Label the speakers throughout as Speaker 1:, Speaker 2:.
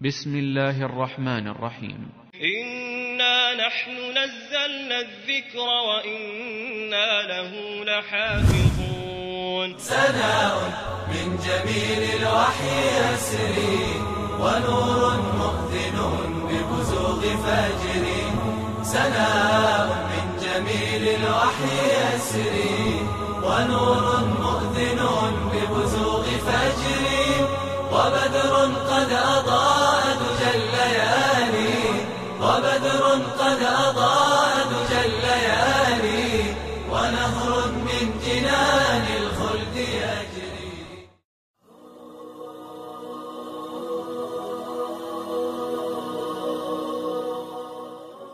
Speaker 1: بسم الله الرحمن الرحيم.
Speaker 2: إنا نحن نزلنا الذكر وإنا له لحافظون.
Speaker 3: سناء من جميل الوحي يسري ونور مؤذن ببزوغ فجر. سناء من جميل الوحي يسري ونور مؤذن ببزوغ فجر. وبدر قد أضاء دجى الليالي وبدر قد أضاء دجى الليالي ونهر من جنان الخلد يجري.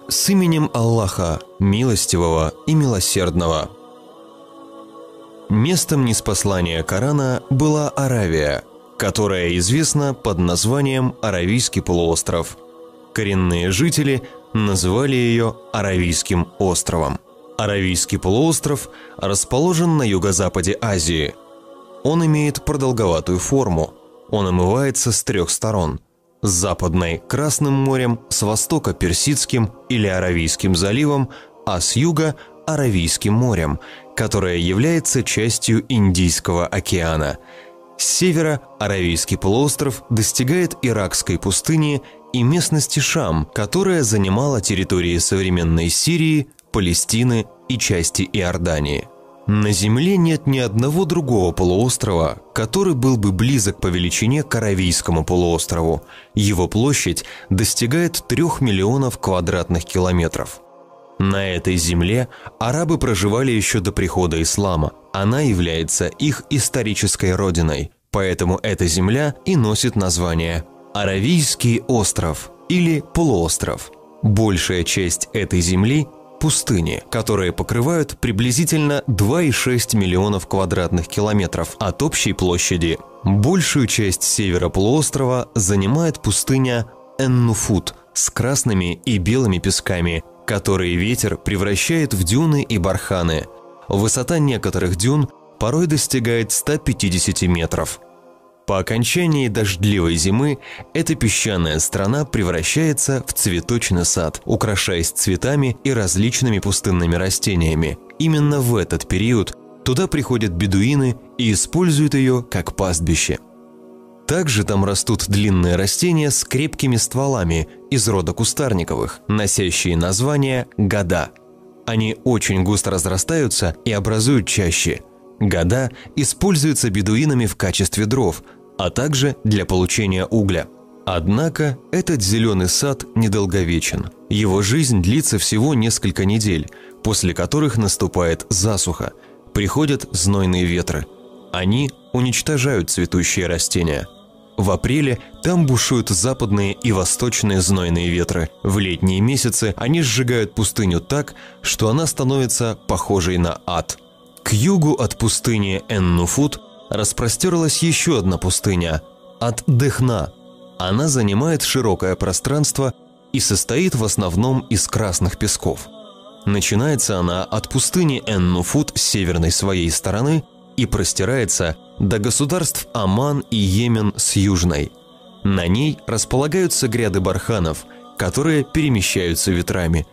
Speaker 4: С именем Аллаха, милостивого и милосердного. Местом ниспослания Корана была Аравия, которая известна под названием Аравийский полуостров. Коренные жители называли ее Аравийским островом. Аравийский полуостров расположен на юго-западе Азии. Он имеет продолговатую форму. Он омывается с 3 сторон. С западной – Красным морем, с востока – Персидским или Аравийским заливом, а с юга – Аравийским морем, которое является частью Индийского океана. С севера Аравийский полуостров достигает Иракской пустыни и местности Шам, которая занимала территории современной Сирии, Палестины и части Иордании. На Земле нет ни одного другого полуострова, который был бы близок по величине к Аравийскому полуострову. Его площадь достигает 3 миллионов квадратных километров. На этой земле арабы проживали еще до прихода ислама. Она является их исторической родиной, поэтому эта земля и носит название Аравийский остров или полуостров. Большая часть этой земли – пустыни, которые покрывают приблизительно 2,6 миллионов квадратных километров от общей площади. Большую часть севера полуострова занимает пустыня Эн-Нуфут с красными и белыми песками, которые ветер превращает в дюны и барханы. Высота некоторых дюн порой достигает 150 метров. По окончании дождливой зимы эта песчаная страна превращается в цветочный сад, украшаясь цветами и различными пустынными растениями. Именно в этот период туда приходят бедуины и используют ее как пастбище. Также там растут длинные растения с крепкими стволами из рода кустарниковых, носящие название гада. Они очень густо разрастаются и образуют чащи. Гада используются бедуинами в качестве дров, а также для получения угля. Однако этот зеленый сад недолговечен. Его жизнь длится всего несколько недель, после которых наступает засуха, приходят знойные ветры. Они уничтожают цветущие растения. В апреле там бушуют западные и восточные знойные ветры. В летние месяцы они сжигают пустыню так, что она становится похожей на ад. К югу от пустыни Эн-Нуфут распростерлась еще одна пустыня – Ад-Дехна. Она занимает широкое пространство и состоит в основном из красных песков. Начинается она от пустыни Эн-Нуфут с северной своей стороны и простирается до государств Оман и Йемен с южной. На ней располагаются гряды барханов, которые перемещаются ветрами.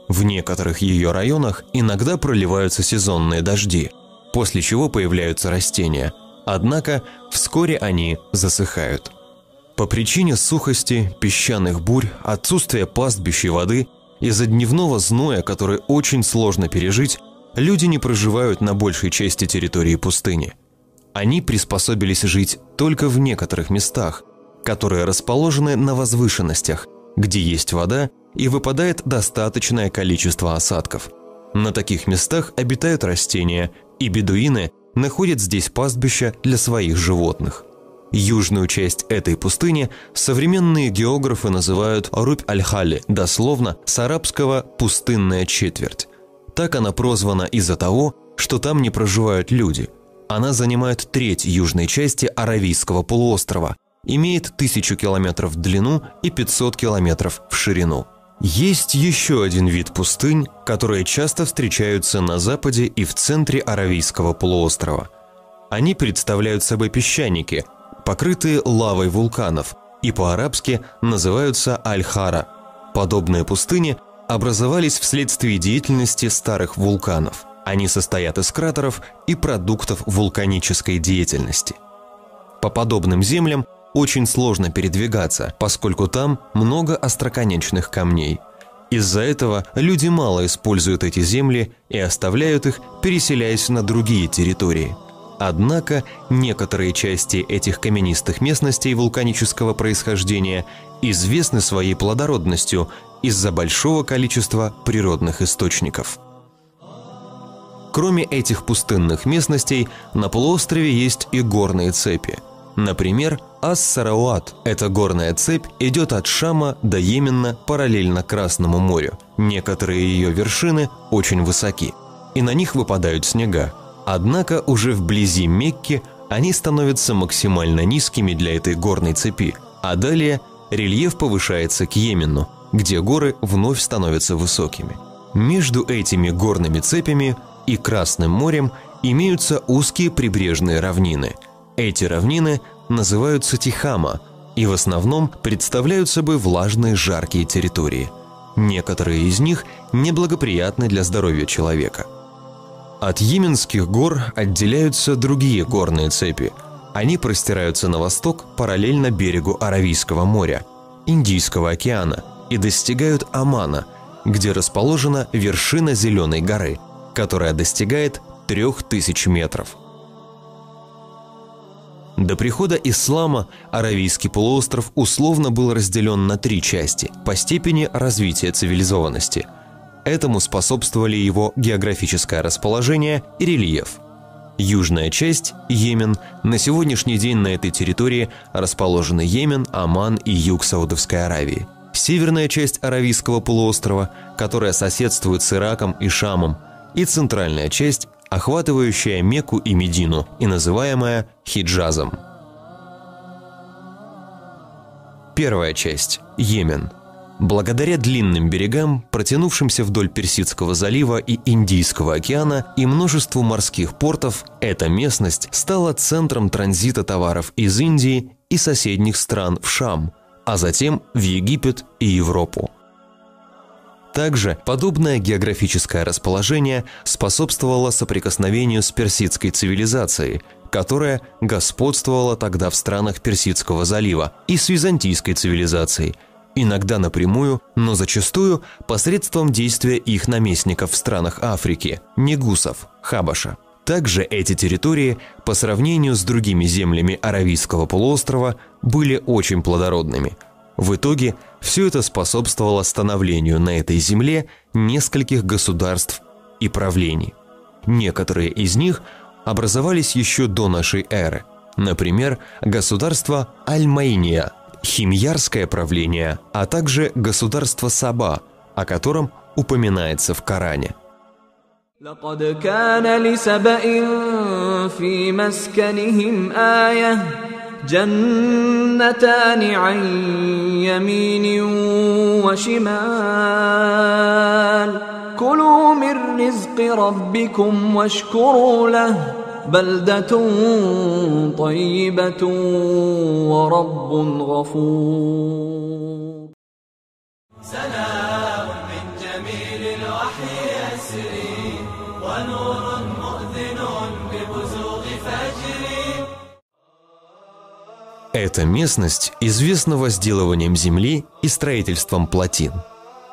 Speaker 4: В некоторых ее районах иногда проливаются сезонные дожди, после чего появляются растения. Однако вскоре они засыхают. По причине сухости, песчаных бурь, отсутствия пастбищ и воды, из-за дневного зноя, который очень сложно пережить, люди не проживают на большей части территории пустыни. Они приспособились жить только в некоторых местах, которые расположены на возвышенностях, где есть вода и выпадает достаточное количество осадков. На таких местах обитают растения, и бедуины находят здесь пастбища для своих животных. Южную часть этой пустыни современные географы называют Руб-аль-Хали, дословно с арабского «пустынная четверть». Так она прозвана из-за того, что там не проживают люди. Она занимает треть южной части Аравийского полуострова, имеет 1000 километров в длину и 500 километров в ширину. Есть еще один вид пустынь, которые часто встречаются на западе и в центре Аравийского полуострова. Они представляют собой песчаники, покрытые лавой вулканов, и по-арабски называются Аль-Хара. Подобные пустыни образовались вследствие деятельности старых вулканов. Они состоят из кратеров и продуктов вулканической деятельности. По подобным землям очень сложно передвигаться, поскольку там много остроконечных камней. Из-за этого люди мало используют эти земли и оставляют их, переселяясь на другие территории. Однако некоторые части этих каменистых местностей вулканического происхождения известны своей плодородностью из-за большого количества природных источников. Кроме этих пустынных местностей, на полуострове есть и горные цепи. Например, Ас-Сарауат – эта горная цепь идет от Шама до Йемена параллельно Красному морю. Некоторые ее вершины очень высоки, и на них выпадают снега. Однако уже вблизи Мекки они становятся максимально низкими для этой горной цепи, а далее рельеф повышается к Йемену, где горы вновь становятся высокими. Между этими горными цепями и Красным морем имеются узкие прибрежные равнины. Эти равнины называются Тихама и в основном представляют собой влажные жаркие территории. Некоторые из них неблагоприятны для здоровья человека. От Йеменских гор отделяются другие горные цепи. Они простираются на восток параллельно берегу Аравийского моря, Индийского океана и достигают Омана, где расположена вершина Зеленой горы, которая достигает 3000 метров. До прихода ислама Аравийский полуостров условно был разделен на 3 части по степени развития цивилизованности. Этому способствовали его географическое расположение и рельеф. Южная часть, Йемен, на сегодняшний день на этой территории расположены Йемен, Оман и юг Саудовской Аравии. Северная часть Аравийского полуострова, которая соседствует с Ираком и Шамом, и центральная часть, охватывающая Мекку и Медину и называемая Хиджазом. Первая часть – Йемен. Благодаря длинным берегам, протянувшимся вдоль Персидского залива и Индийского океана и множеству морских портов, эта местность стала центром транзита товаров из Индии и соседних стран в Шам, а затем в Египет и Европу. Также подобное географическое расположение способствовало соприкосновению с персидской цивилизацией, которая господствовала тогда в странах Персидского залива, и с византийской цивилизацией, иногда напрямую, но зачастую посредством действия их наместников в странах Африки – негусов, Хабаша. Также эти территории, по сравнению с другими землями Аравийского полуострова, были очень плодородными. В итоге все это способствовало становлению на этой земле нескольких государств и правлений. Некоторые из них образовались еще до нашей эры. Например, государство Аль-Майния, химьярское правление, а также государство Саба, о котором упоминается в Коране.
Speaker 5: لقد كان لسبإ في مسكنهم آية جنتان عن يمين وشمال كلوا من رزق ربكم واشكروا له بلدة طيبة ورب غفور
Speaker 3: سلام من جميل الوحي يسري ونور مؤذن ببزوغ فجري.
Speaker 4: Эта местность известна возделыванием земли и строительством плотин.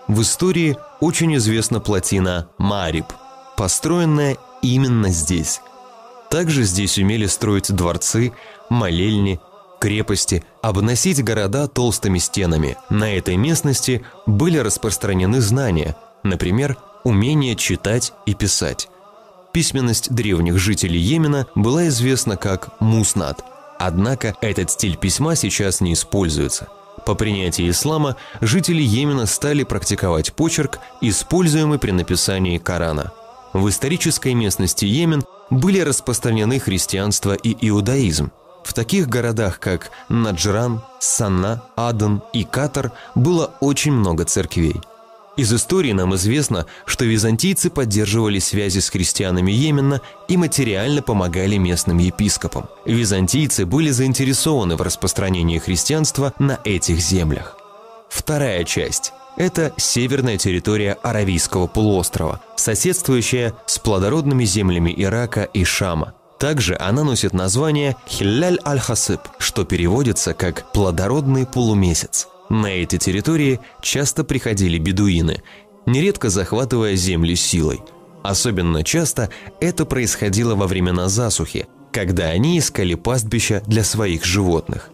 Speaker 4: В истории очень известна плотина Маариб, построенная именно здесь. Также здесь умели строить дворцы, молельни, крепости, обносить города толстыми стенами. На этой местности были распространены знания, например, умение читать и писать. Письменность древних жителей Йемена была известна как муснат, однако этот стиль письма сейчас не используется. По принятии ислама жители Йемена стали практиковать почерк, используемый при написании Корана. В исторической местности Йемен были распространены христианство и иудаизм. В таких городах, как Наджран, Санна, Аден и Катар было очень много церквей. Из истории нам известно, что византийцы поддерживали связи с христианами Йемена и материально помогали местным епископам. Византийцы были заинтересованы в распространении христианства на этих землях. Вторая часть – это северная территория Аравийского полуострова, соседствующая с плодородными землями Ирака и Шама. Также она носит название Хилляль-аль-Хасыб, что переводится как «плодородный полумесяц». На эти территории часто приходили бедуины, нередко захватывая земли силой. Особенно часто это происходило во времена засухи, когда они искали пастбища для своих животных.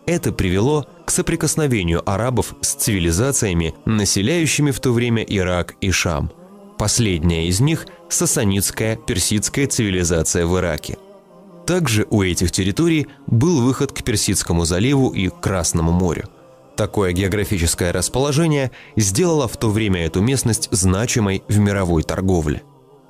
Speaker 4: Это привело к соприкосновению арабов с цивилизациями, населяющими в то время Ирак и Шам. Последняя из них – сасанидская персидская цивилизация в Ираке. Также у этих территорий был выход к Персидскому заливу и Красному морю. Такое географическое расположение сделало в то время эту местность значимой в мировой торговле.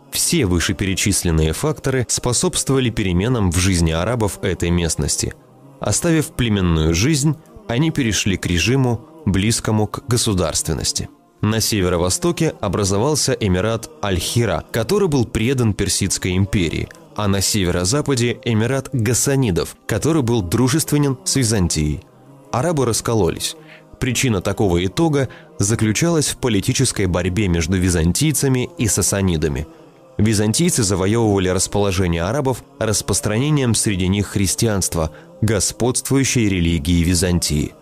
Speaker 4: Все вышеперечисленные факторы способствовали переменам в жизни арабов этой местности. Оставив племенную жизнь, они перешли к режиму, близкому к государственности. На северо-востоке образовался эмират Аль-Хира, который был предан Персидской империи, а на северо-западе эмират Гассанидов, который был дружественен с Византией. Арабы раскололись. Причина такого итога заключалась в политической борьбе между византийцами и сасанидами. Византийцы завоевывали расположение арабов распространением среди них христианства, господствующей религии Византии.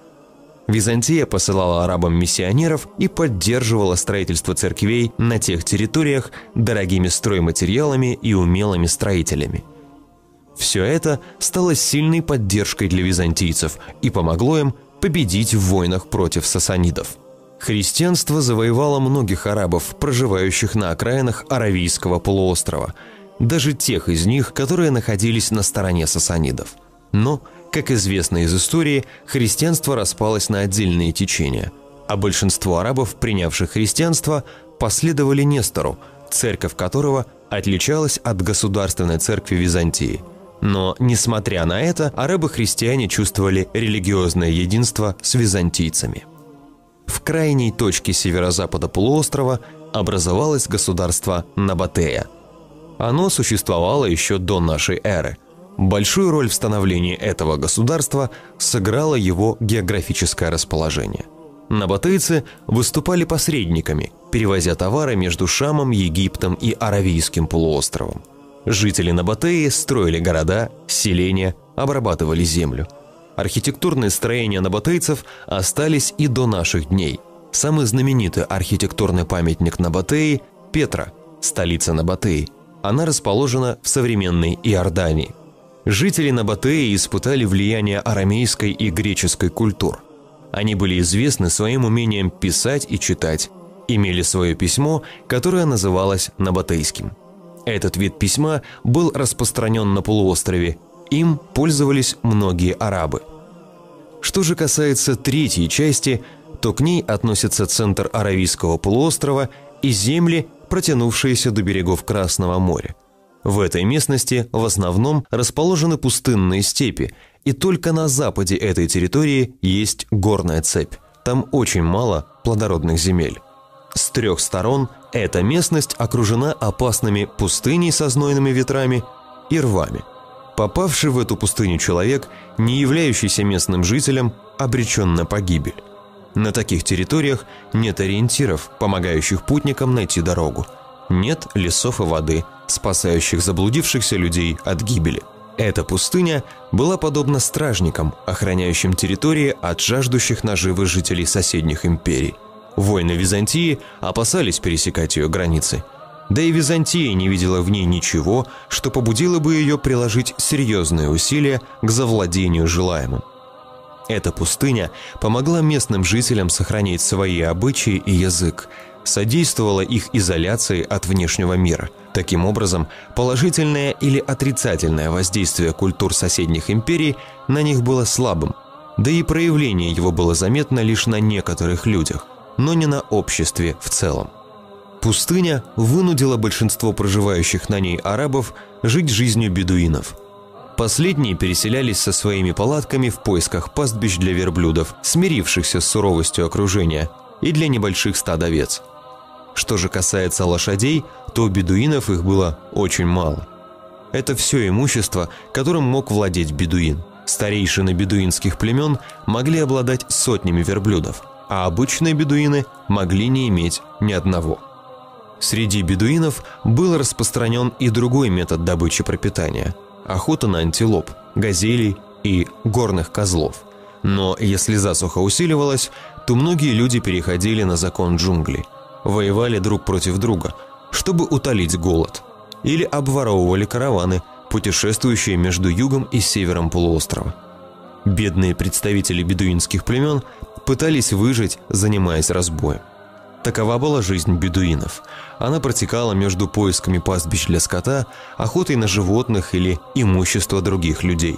Speaker 4: Византия посылала арабам миссионеров и поддерживала строительство церквей на тех территориях дорогими стройматериалами и умелыми строителями. Все это стало сильной поддержкой для византийцев и помогло им победить в войнах против сасанидов. Христианство завоевало многих арабов, проживающих на окраинах Аравийского полуострова, даже тех из них, которые находились на стороне сасанидов. Но, как известно из истории, христианство распалось на отдельные течения, а большинство арабов, принявших христианство, последовали Нестору, церковь которого отличалась от государственной церкви Византии. Но, несмотря на это, арабы-христиане чувствовали религиозное единство с византийцами. В крайней точке северо-запада полуострова образовалось государство Набатея. Оно существовало еще до нашей эры. Большую роль в становлении этого государства сыграло его географическое расположение. Набатейцы выступали посредниками, перевозя товары между Шамом, Египтом и Аравийским полуостровом. Жители Набатеи строили города, селения, обрабатывали землю. Архитектурные строения набатейцев остались и до наших дней. Самый знаменитый архитектурный памятник Набатеи – Петра, столица Набатеи. Она расположена в современной Иордании. Жители Набатеи испытали влияние арамейской и греческой культур. Они были известны своим умением писать и читать, имели свое письмо, которое называлось набатейским. Этот вид письма был распространен на полуострове, им пользовались многие арабы. Что же касается третьей части, то к ней относятся центр Аравийского полуострова и земли, протянувшиеся до берегов Красного моря. В этой местности в основном расположены пустынные степи, и только на западе этой территории есть горная цепь. Там очень мало плодородных земель. С трех сторон эта местность окружена опасными пустыней со знойными ветрами и рвами. Попавший в эту пустыню человек, не являющийся местным жителем, обречен на погибель. На таких территориях нет ориентиров, помогающих путникам найти дорогу. Нет лесов и воды, спасающих заблудившихся людей от гибели. Эта пустыня была подобна стражникам, охраняющим территории от жаждущих наживы жителей соседних империй. Воины Византии опасались пересекать ее границы. Да и Византия не видела в ней ничего, что побудило бы ее приложить серьезные усилия к завладению желаемым. Эта пустыня помогла местным жителям сохранить свои обычаи и язык, содействовала их изоляции от внешнего мира. Таким образом, положительное или отрицательное воздействие культур соседних империй на них было слабым, да и проявление его было заметно лишь на некоторых людях, но не на обществе в целом. Пустыня вынудила большинство проживающих на ней арабов жить жизнью бедуинов. Последние переселялись со своими палатками в поисках пастбищ для верблюдов, смирившихся с суровостью окружения, и для небольших стад овец. Что же касается лошадей, то у бедуинов их было очень мало. Это все имущество, которым мог владеть бедуин. Старейшины бедуинских племен могли обладать сотнями верблюдов, а обычные бедуины могли не иметь ни одного. Среди бедуинов был распространен и другой метод добычи пропитания – охота на антилоп, газелей и горных козлов. Но если засуха усиливалась, то многие люди переходили на закон джунглей, воевали друг против друга, чтобы утолить голод, или обворовывали караваны, путешествующие между югом и севером полуострова. Бедные представители бедуинских племен пытались выжить, занимаясь разбоем. Такова была жизнь бедуинов. Она протекала между поисками пастбищ для скота, охотой на животных или имущество других людей.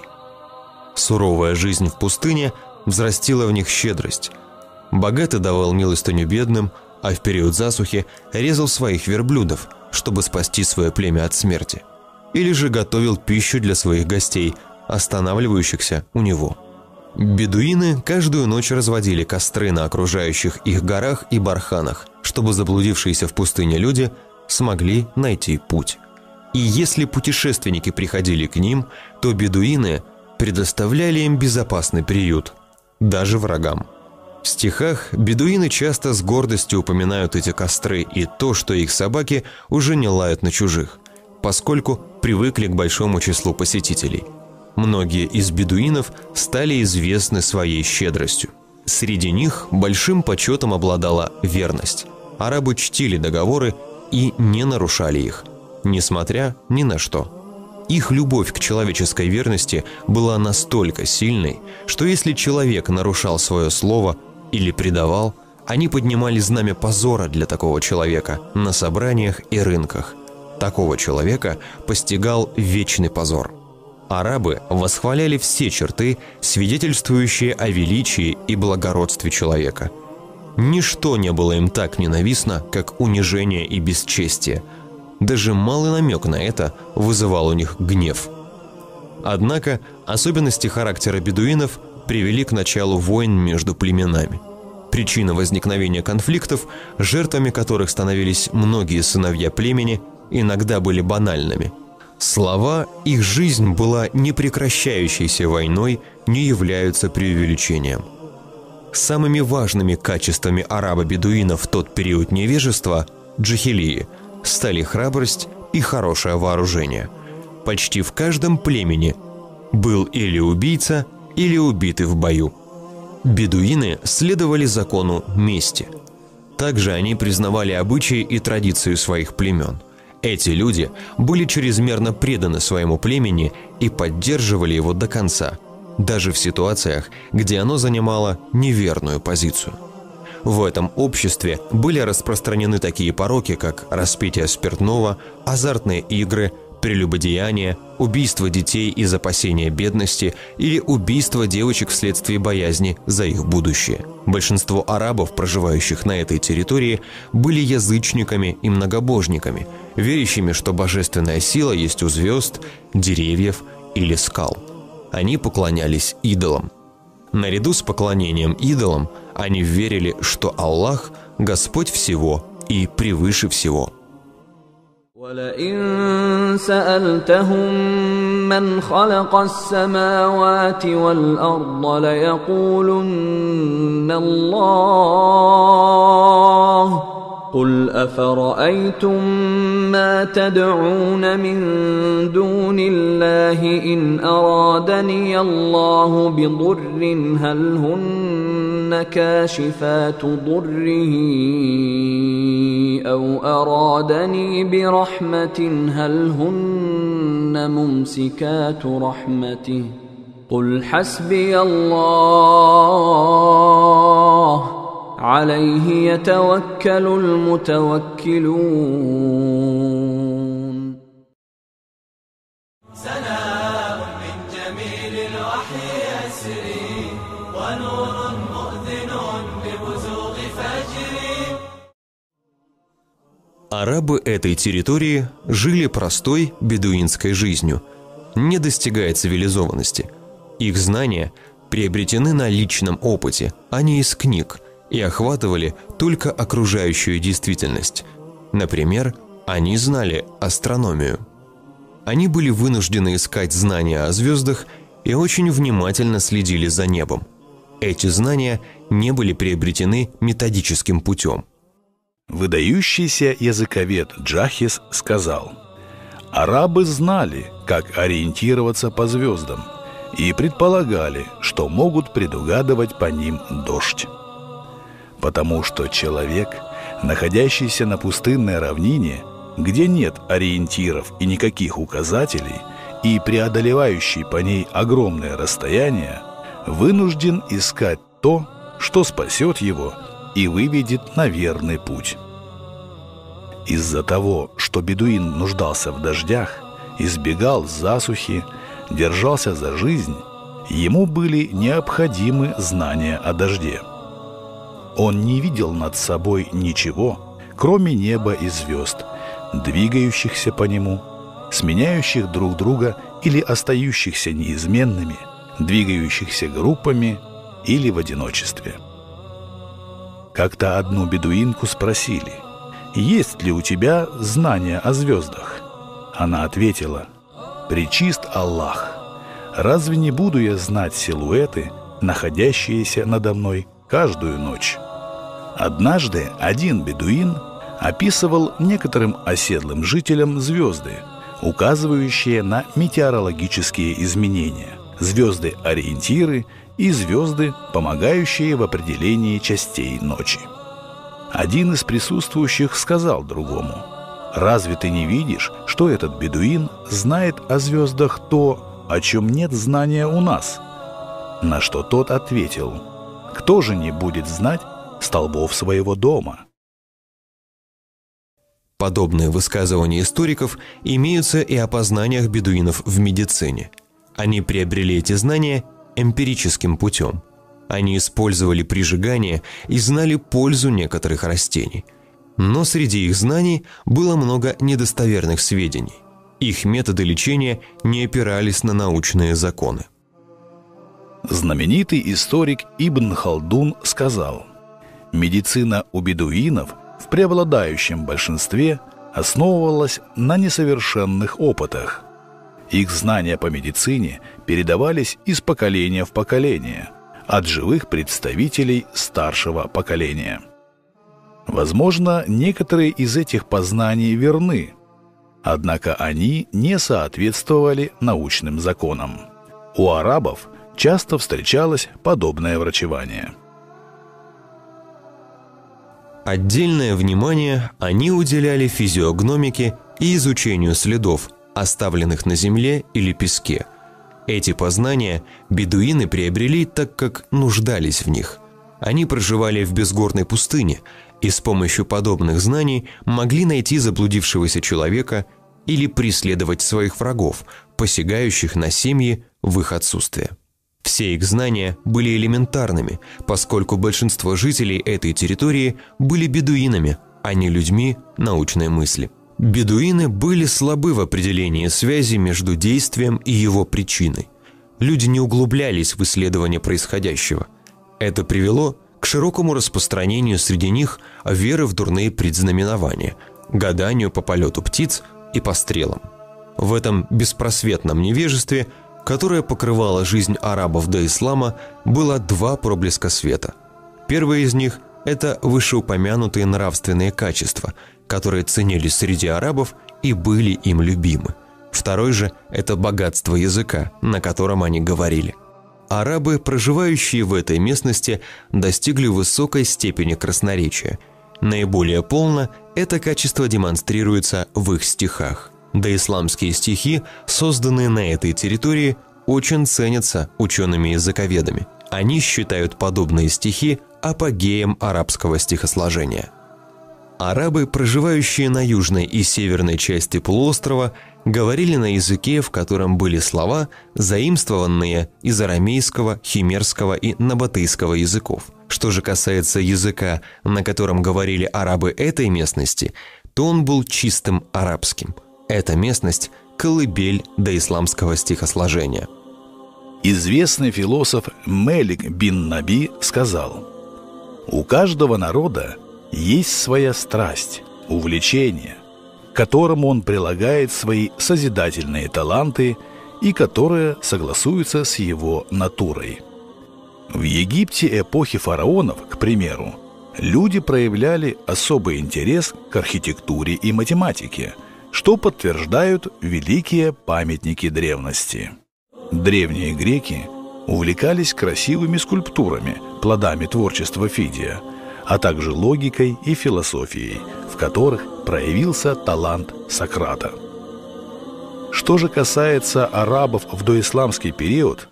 Speaker 4: Суровая жизнь в пустыне взрастила в них щедрость. Богатый давал милостыню бедным, а в период засухи резал своих верблюдов, чтобы спасти свое племя от смерти. Или же готовил пищу для своих гостей, останавливающихся у него. Бедуины каждую ночь разводили костры на окружающих их горах и барханах, чтобы заблудившиеся в пустыне люди смогли найти путь. И если путешественники приходили к ним, то бедуины предоставляли им безопасный приют, даже врагам. В стихах бедуины часто с гордостью упоминают эти костры и то, что их собаки уже не лают на чужих, поскольку привыкли к большому числу посетителей. Многие из бедуинов стали известны своей щедростью. Среди них большим почетом обладала верность. Арабы чтили договоры и не нарушали их, несмотря ни на что. Их любовь к человеческой верности была настолько сильной, что если человек нарушал свое слово или предавал, они поднимали знамя позора для такого человека на собраниях и рынках. Такого человека постигал вечный позор. Арабы восхваляли все черты, свидетельствующие о величии и благородстве человека. Ничто не было им так ненавистно, как унижение и бесчестие. Даже малый намек на это вызывал у них гнев. Однако особенности характера бедуинов привели к началу войн между племенами. Причина возникновения конфликтов, жертвами которых становились многие сыновья племени, иногда были банальными. Слова «их жизнь была непрекращающейся войной» не являются преувеличением. Самыми важными качествами араба-бедуинов в тот период невежества, джахилии, стали храбрость и хорошее вооружение. Почти в каждом племени был или убийца, или убитый в бою. Бедуины следовали закону мести. Также они признавали обычаи и традиции своих племен. Эти люди были чрезмерно преданы своему племени и поддерживали его до конца, даже в ситуациях, где оно занимало неверную позицию. В этом обществе были распространены такие пороки, как распитие спиртного, азартные игры, прелюбодеяние, убийство детей из опасения бедности или убийство девочек вследствие боязни за их будущее. Большинство арабов, проживающих на этой территории, были язычниками и многобожниками, верящими, что божественная сила есть у звезд, деревьев или скал. Они поклонялись идолам. Наряду с поклонением идолам они верили, что Аллах – Господь всего и превыше всего.
Speaker 5: وَلَئِن سَأَلْتَهُم مَّنْ خَلَقَ السَّمَاوَاتِ وَالْأَرْضَ لَيَقُولُنَّ اللَّهُ قُلْ أَفَرَأَيْتُم مَّا تَدْعُونَ مِن دُونِ اللَّهِ إِنْ أَرَادَنِيَ اللَّهُ بِضُرٍّ هَلْ هُنَّ كَاشِفَاتُ ضُرِّهِ أَوْ أَرَادَنِي بِرَحْمَةٍ هَلْ هُنَّ مُمْسِكَاتُ رَحْمَتِهِ قُلْ حَسْبِيَ اللَّهُ عليه يتوكل المتوكلون.
Speaker 3: سلام من جميل الوحي يسري ونور مؤذن ببزوغ فجري.
Speaker 4: Арабы этой территории жили простой бедуинской жизнью, не достигая цивилизованности. Их знания приобретены на личном опыте, а не из книг, и охватывали только окружающую действительность. Например, они знали астрономию. Они были вынуждены искать знания о звездах и очень внимательно следили за небом. Эти знания не были приобретены методическим путем.
Speaker 6: Выдающийся языковед Джахис сказал: «Арабы знали, как ориентироваться по звездам, и предполагали, что могут предугадывать по ним дождь. Потому что человек, находящийся на пустынной равнине, где нет ориентиров и никаких указателей, и преодолевающий по ней огромное расстояние, вынужден искать то, что спасет его и выведет на верный путь. Из-за того, что бедуин нуждался в дождях, избегал засухи, держался за жизнь, ему были необходимы знания о дожде. Он не видел над собой ничего, кроме неба и звезд, двигающихся по нему, сменяющих друг друга или остающихся неизменными, двигающихся группами или в одиночестве. Как-то одну бедуинку спросили: «Есть ли у тебя знания о звездах?» Она ответила: «Пречист Аллах! Разве не буду я знать силуэты, находящиеся надо мной каждую ночь?» Однажды один бедуин описывал некоторым оседлым жителям звезды, указывающие на метеорологические изменения, звезды-ориентиры и звезды, помогающие в определении частей ночи. Один из присутствующих сказал другому: «Разве ты не видишь, что этот бедуин знает о звездах то, о чем нет знания у нас?» На что тот ответил: «Кто же не будет знать столбов своего дома?»
Speaker 4: Подобные высказывания историков имеются и о познаниях бедуинов в медицине. Они приобрели эти знания эмпирическим путем. Они использовали прижигание и знали пользу некоторых растений. Но среди их знаний было много недостоверных сведений. Их методы лечения не опирались на научные законы.
Speaker 6: Знаменитый историк Ибн Халдун сказал: «Медицина у бедуинов в преобладающем большинстве основывалась на несовершенных опытах. Их знания по медицине передавались из поколения в поколение, от живых представителей старшего поколения. Возможно, некоторые из этих познаний верны, однако они не соответствовали научным законам. У арабов часто встречалось подобное врачевание».
Speaker 4: Отдельное внимание они уделяли физиогномике и изучению следов, оставленных на земле или песке. Эти познания бедуины приобрели, так как нуждались в них. Они проживали в безгорной пустыне и с помощью подобных знаний могли найти заблудившегося человека или преследовать своих врагов, посягающих на семьи в их отсутствие. Все их знания были элементарными, поскольку большинство жителей этой территории были бедуинами, а не людьми научной мысли. Бедуины были слабы в определении связи между действием и его причиной. Люди не углублялись в исследование происходящего. Это привело к широкому распространению среди них веры в дурные предзнаменования, гаданию по полету птиц и по стрелам. В этом беспросветном невежестве, которое покрывало жизнь арабов до ислама, было два проблеска света. Первый из них – это вышеупомянутые нравственные качества, которые ценились среди арабов и были им любимы. Второй же – это богатство языка, на котором они говорили. Арабы, проживающие в этой местности, достигли высокой степени красноречия. Наиболее полно это качество демонстрируется в их стихах. Доисламские стихи, созданные на этой территории, очень ценятся учеными-языковедами. Они считают подобные стихи апогеем арабского стихосложения. Арабы, проживающие на южной и северной части полуострова, говорили на языке, в котором были слова, заимствованные из арамейского, химерского и набатейского языков. Что же касается языка, на котором говорили арабы этой местности, то он был чистым арабским. Эта местность – колыбель доисламского
Speaker 6: У каждого народа есть своя страсть, увлечение, к которому он прилагает свои созидательные таланты и которое согласуется с его натурой. В Египте эпохи фараонов, к примеру, люди проявляли особый интерес к архитектуре и математике, что подтверждают великие памятники древности. Древние греки увлекались красивыми скульптурами, плодами творчества Фидия, а также логикой и философией, в которых проявился талант Сократа. Что же касается арабов в доисламский период,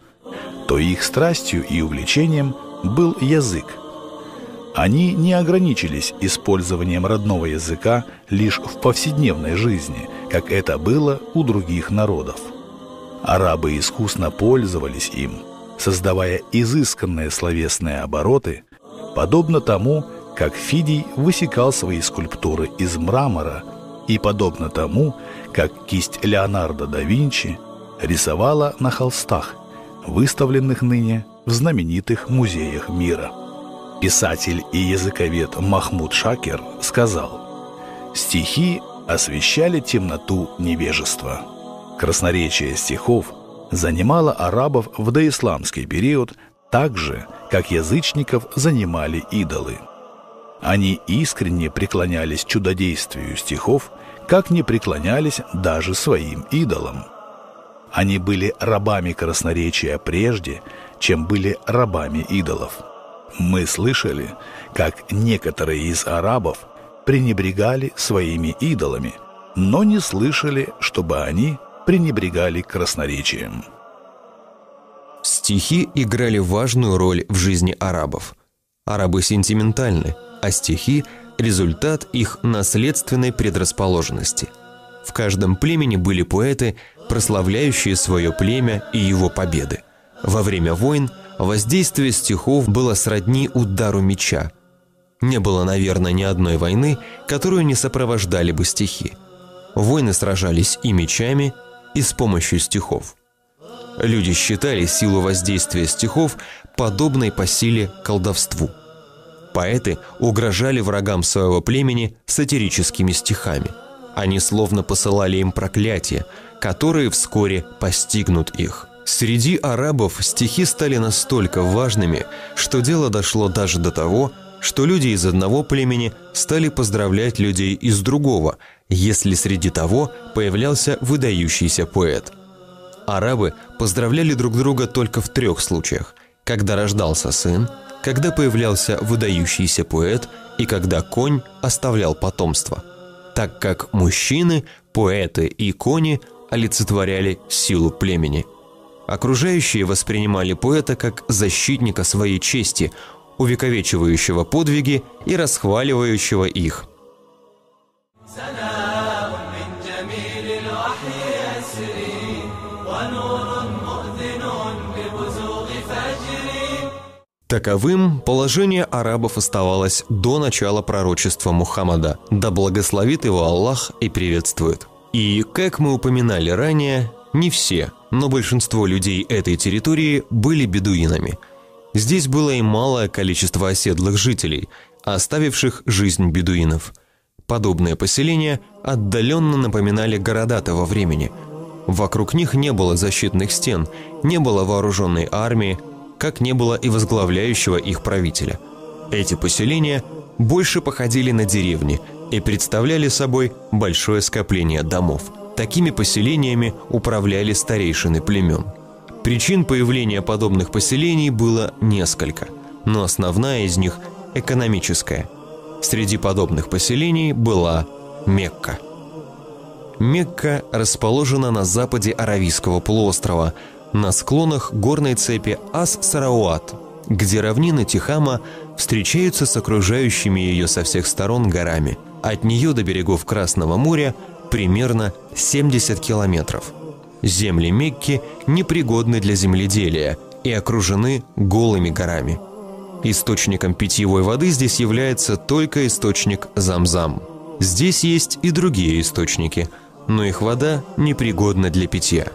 Speaker 6: то их страстью и увлечением был язык. Они не ограничились использованием родного языка лишь в повседневной жизни, как это было у других народов. Арабы искусно пользовались им, создавая изысканные словесные обороты, подобно тому, как Фидий высекал свои скульптуры из мрамора, и подобно тому, как кисть Леонардо да Винчи рисовала на холстах, выставленных ныне в знаменитых музеях мира. Писатель и языковед Махмуд Шакир сказал: «Стихи освещали темноту невежества». Красноречие стихов занимало арабов в доисламский период так же, как язычников занимали идолы. Они искренне преклонялись чудодействию стихов, как не преклонялись даже своим идолам. Они были рабами красноречия прежде, чем были рабами идолов. Мы слышали, как некоторые из арабов пренебрегали своими идолами, но не слышали, чтобы они пренебрегали красноречием.
Speaker 4: Стихи играли важную роль в жизни арабов. Арабы сентиментальны, а стихи – результат их наследственной предрасположенности. В каждом племени были поэты, прославляющие свое племя и его победы. Во время войн воздействие стихов было сродни удару меча. Не было, наверное, ни одной войны, которую не сопровождали бы стихи. Войны сражались и мечами, и с помощью стихов. Люди считали силу воздействия стихов подобной по силе колдовству. Поэты угрожали врагам своего племени сатирическими стихами. Они словно посылали им проклятия, которые вскоре постигнут их. Среди арабов стихи стали настолько важными, что дело дошло даже до того, что люди из одного племени стали поздравлять людей из другого, если среди того появлялся выдающийся поэт. Арабы поздравляли друг друга только в 3 случаях: когда рождался сын, когда появлялся выдающийся поэт и когда конь оставлял потомство, так как мужчины, поэты и кони олицетворяли силу племени. Окружающие воспринимали поэта как защитника своей чести, увековечивающего подвиги и расхваливающего их. Таковым положение арабов оставалось до начала пророчества Мухаммада, да благословит его Аллах и приветствует. И, как мы упоминали ранее, не все, но большинство людей этой территории были бедуинами. Здесь было и малое количество оседлых жителей, оставивших жизнь бедуинов. Подобные поселения отдаленно напоминали города того времени. Вокруг них не было защитных стен, не было вооруженной армии, как не было и возглавляющего их правителя. Эти поселения больше походили на деревни и представляли собой большое скопление домов. Такими поселениями управляли старейшины племен. Причин появления подобных поселений было несколько, но основная из них – экономическая. Среди подобных поселений была Мекка. Мекка расположена на западе Аравийского полуострова, на склонах горной цепи Ас-Сарауат, где равнины Тихама встречаются с окружающими ее со всех сторон горами. От нее до берегов Красного моря примерно 70 километров. Земли Мекки непригодны для земледелия и окружены голыми горами. Источником питьевой воды здесь является только источник Зам-Зам. Здесь есть и другие источники, но их вода непригодна для питья.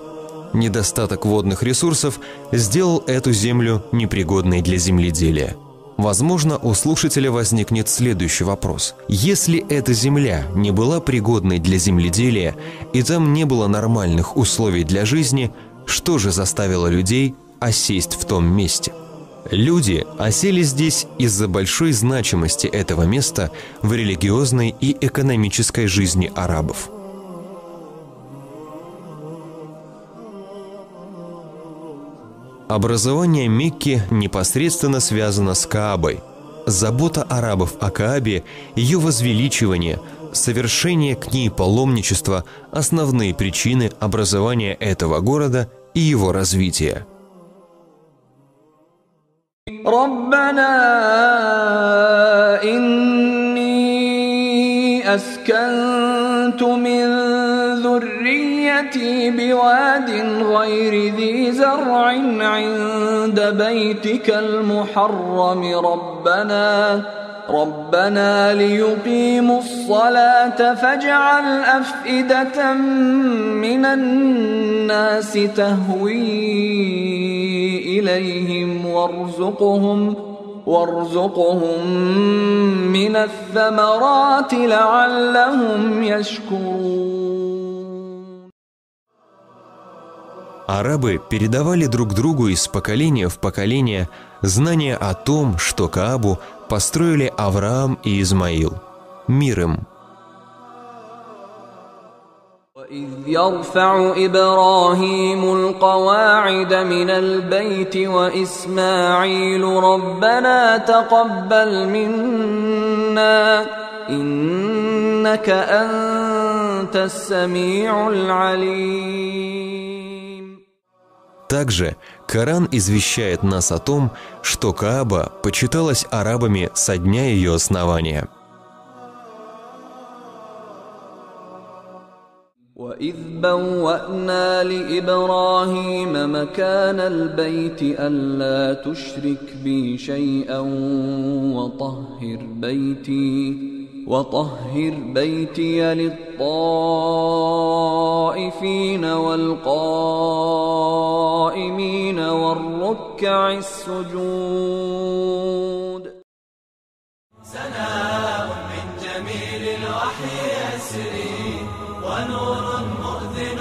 Speaker 4: Недостаток водных ресурсов сделал эту землю непригодной для земледелия. Возможно, у слушателя возникнет следующий вопрос. Если эта земля не была пригодной для земледелия и там не было нормальных условий для жизни, что же заставило людей осесть в том месте? Люди осели здесь из-за большой значимости этого места в религиозной и экономической жизни арабов. Образование Мекки непосредственно связано с Каабой. Забота арабов о Каабе, ее возвеличивание, совершение к ней паломничества – основные причины образования этого города и его развития.
Speaker 5: ربنا إني أسكنت من ذريتي بواد غير ذي زرع عند بيتك المحرم ربنا ليقيموا الصلاة فاجعل أفئدة من الناس تهوي إليهم وارزقهم من الثمرات لعلهم يشكرون.
Speaker 4: Арабы передавали друг другу из поколения в поколение знания о том, что Каабу построили Авраам и Измаил. Мир им.
Speaker 5: وإذ يرفع إبراهيم القواعد من البيت وإسماعيل ربنا تقبل منا إنك أنت السميع العليم.
Speaker 4: Также Коран извещает нас о том, что Кааба почиталась арабами со дня ее основания.
Speaker 5: وإذ بوأنا لإبراهيم مكان البيت ألا تشرك بي شيئا وطهر بيتي للطائفين والقائمين والركع السجود.
Speaker 3: سلام من جميل الوحي يسري ونور مؤذن